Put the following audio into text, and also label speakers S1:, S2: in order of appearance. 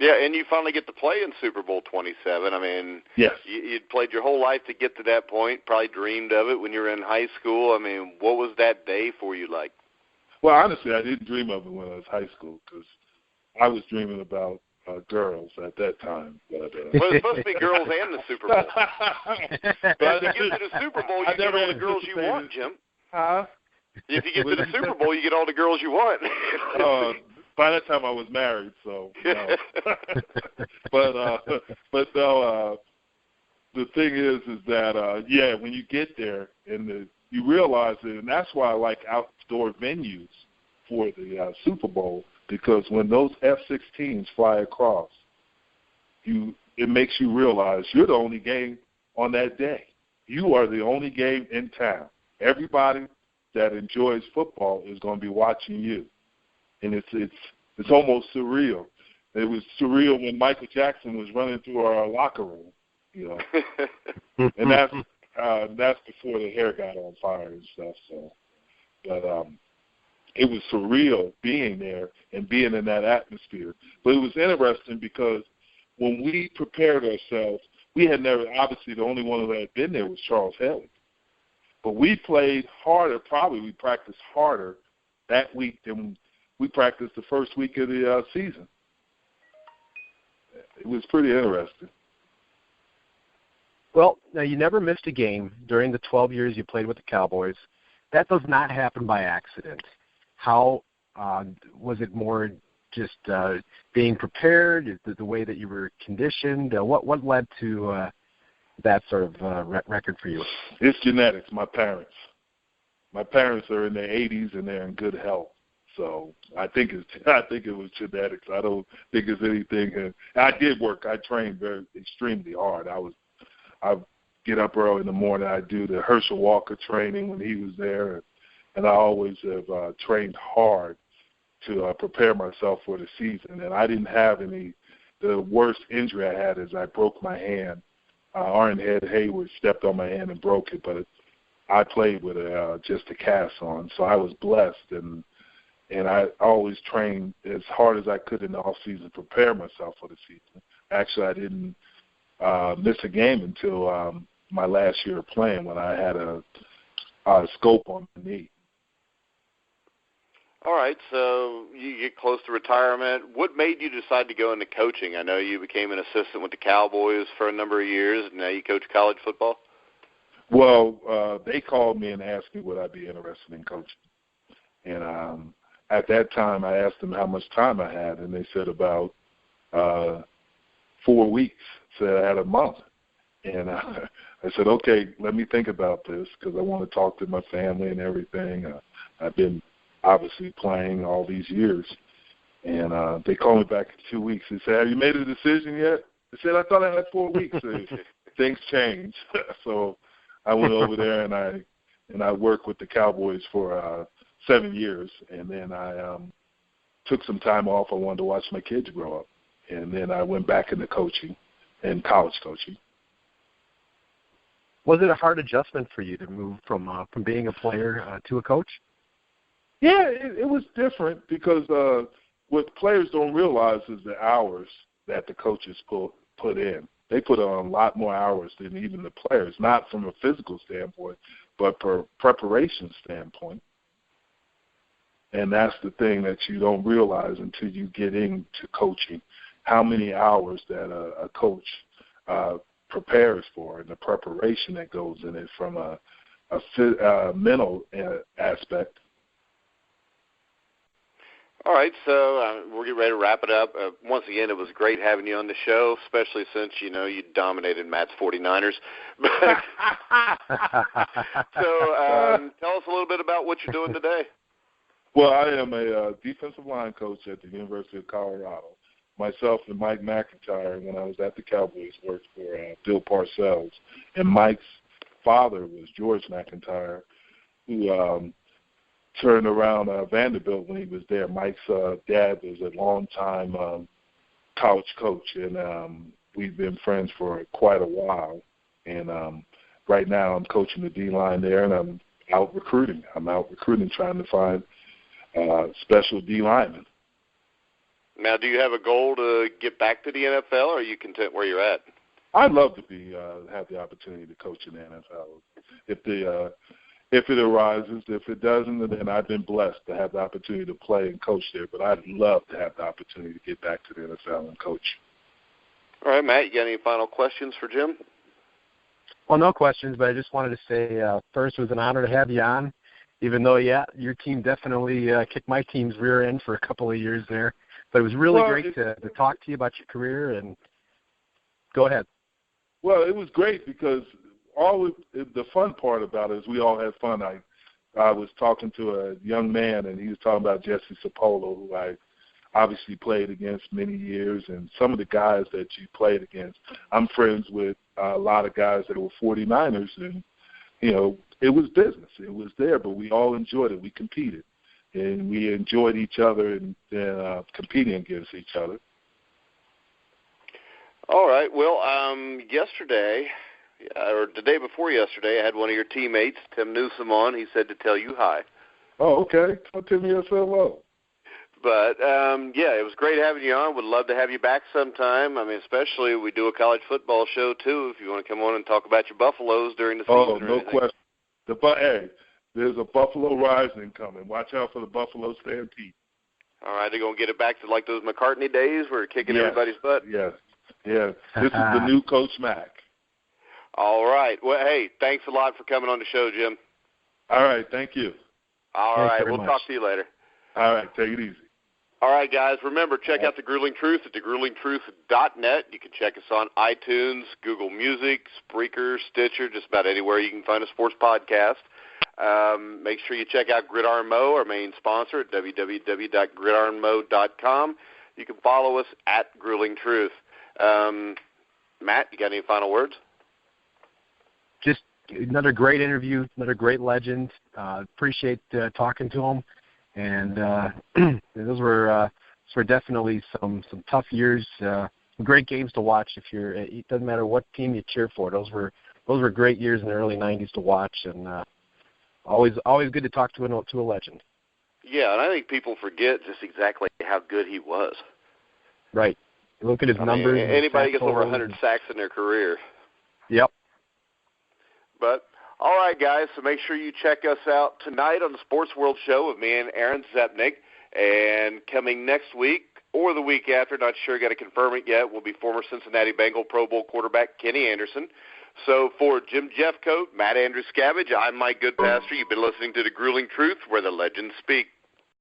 S1: Yeah, and you finally get to play in Super Bowl 27. I mean,
S2: yes.
S1: You'd played your whole life to get to that point, probably dreamed of it when you were in high school. I mean, what was that day for you like?
S2: Well, honestly, I didn't dream of it when I was high school because I was dreaming about girls at that time.
S1: Well, it's supposed to be girls and the Super Bowl. But if you get to the Super Bowl, you get all the girls you want, Jim.
S2: Huh?
S1: If you get to the Super Bowl, you get all the girls you want.
S2: By that time I was married, so no. but no. The thing is that when you get there and you realize it, and that's why I like outdoor venues for the Super Bowl, because when those F-16s fly across, it makes you realize you're the only game on that day. You are the only game in town. Everybody that enjoys football is going to be watching you. And it's almost surreal. It was surreal when Michael Jackson was running through our locker room, and that's before the hair got on fire and stuff. So, but it was surreal being there and being in that atmosphere. But it was interesting because when we prepared ourselves, we had never. Obviously, the only one who had been there was Charles Haley. But we played harder. Probably we practiced harder that week than we practiced the first week of the season. It was pretty interesting.
S3: Well, now you never missed a game during the 12 years you played with the Cowboys. That does not happen by accident. How was it more just being prepared, the way that you were conditioned? What led to that sort of record for you?
S2: It's genetics. My parents are in their 80s and they're in good health. So I think it was genetics. I don't think it's anything. I did work. I trained extremely hard. I get up early in the morning. I do the Herschel Walker training when he was there, and I always have trained hard to prepare myself for the season. And I didn't have any. The worst injury I had is I broke my hand. Arn Hayward stepped on my hand and broke it, but I played with just a cast on. So I was blessed, and I always trained as hard as I could in the off season to prepare myself for the season. Actually, I didn't miss a game until my last year of playing when I had a scope on my knee.
S1: All right, so you get close to retirement. What made you decide to go into coaching? I know you became an assistant with the Cowboys for a number of years, and now you coach college football.
S2: Well, they called me and asked me would I be interested in coaching. And at that time, I asked them how much time I had, and they said about 4 weeks. Said I had a month. And I said, okay, let me think about this because I want to talk to my family and everything. I've been obviously playing all these years. And they called me back in 2 weeks. They said, have you made a decision yet? I said, I thought I had 4 weeks. Things changed. So I went over there and I worked with the Cowboys for 7 years. And then I took some time off. I wanted to watch my kids grow up. And then I went back into coaching and college coaching.
S3: Was it a hard adjustment for you to move from being a player to a coach?
S2: Yeah, it was different because what players don't realize is the hours that the coaches put in. They put on a lot more hours than even the players, not from a physical standpoint, but per preparation standpoint. And that's the thing that you don't realize until you get into coaching, how many hours that a coach prepares for and the preparation that goes in it from a mental aspect.
S1: All right, so we're getting ready to wrap it up. Once again, it was great having you on the show, especially since, you dominated Matt's 49ers. So tell us a little bit about what you're doing today.
S2: Well, I am a defensive line coach at the University of Colorado. Myself and Mike McIntyre, when I was at the Cowboys, worked for Bill Parcells. And Mike's father was George McIntyre, who turned around Vanderbilt when he was there. Mike's dad was a long-time college coach, and we've been friends for quite a while. And right now I'm coaching the D-line there, and I'm out recruiting. Trying to find special D linemen.
S1: Now, do you have a goal to get back to the NFL, or are you content where you're at?
S2: I'd love to have the opportunity to coach in the NFL. If it arises, if it doesn't, then I've been blessed to have the opportunity to play and coach there. But I'd love to have the opportunity to get back to the NFL and coach.
S1: All right, Matt, you got any final questions for Jim?
S3: Well, no questions, but I just wanted to say first, it was an honor to have you on, even though, your team definitely kicked my team's rear end for a couple of years there. But it was really great to talk to you about your career, and go ahead.
S2: Well, it was great because the fun part about it is we all had fun. I was talking to a young man, and he was talking about Jesse Sapolo, who I obviously played against many years, and some of the guys that you played against. I'm friends with a lot of guys that were 49ers, and, it was business. It was there, but we all enjoyed it. We competed, and we enjoyed each other and competing against each other.
S1: All right. Well, yesterday, or the day before yesterday, I had one of your teammates, Tim Newsom, on. He said to tell you hi.
S2: Oh, okay. Tell Timmy I said hello.
S1: But, it was great having you on. Would love to have you back sometime. I mean, especially we do a college football show, too, if you want to come on and talk about your Buffaloes during the season.
S2: Oh, no question. Hey, there's a Buffalo Rising coming. Watch out for the Buffalo Stampede.
S1: All right, they're going to get it back to like those McCartney days where we're kicking everybody's butt?
S2: Yes. Yeah. This is the new Coach Mack.
S1: All right. Well, hey, thanks a lot for coming on the show, Jim.
S2: All right. Thank you.
S1: All right. We'll talk to you later.
S2: All right. Take it easy.
S1: All right, guys. Remember, check out The Grueling Truth at thegruelingtruth.net. You can check us on iTunes, Google Music, Spreaker, Stitcher, just about anywhere you can find a sports podcast. Make sure you check out Gridiron Mo, our main sponsor, at www.gridironmo.com. You can follow us at Grueling Truth. Matt, you got any final words?
S3: Just another great interview, another great legend. Appreciate talking to him. And those were definitely some tough years, some great games to watch. It doesn't matter what team you cheer for. Those were great years in the early '90s to watch, and always good to talk to a legend.
S1: Yeah, and I think people forget just exactly how good he was.
S3: Right. Look at his numbers.
S1: Anybody gets over 100 sacks in their career.
S3: Yep.
S1: But all right, guys, so make sure you check us out tonight on the Sports World Show with me and Aaron Zepnik. And coming next week or the week after, not sure, got to confirm it yet, will be former Cincinnati Bengal Pro Bowl quarterback Kenny Anderson. So for Jim Jeffcoat, Matt Andruscavage, I'm Mike Goodpaster. You've been listening to The Grueling Truth, where the legends speak.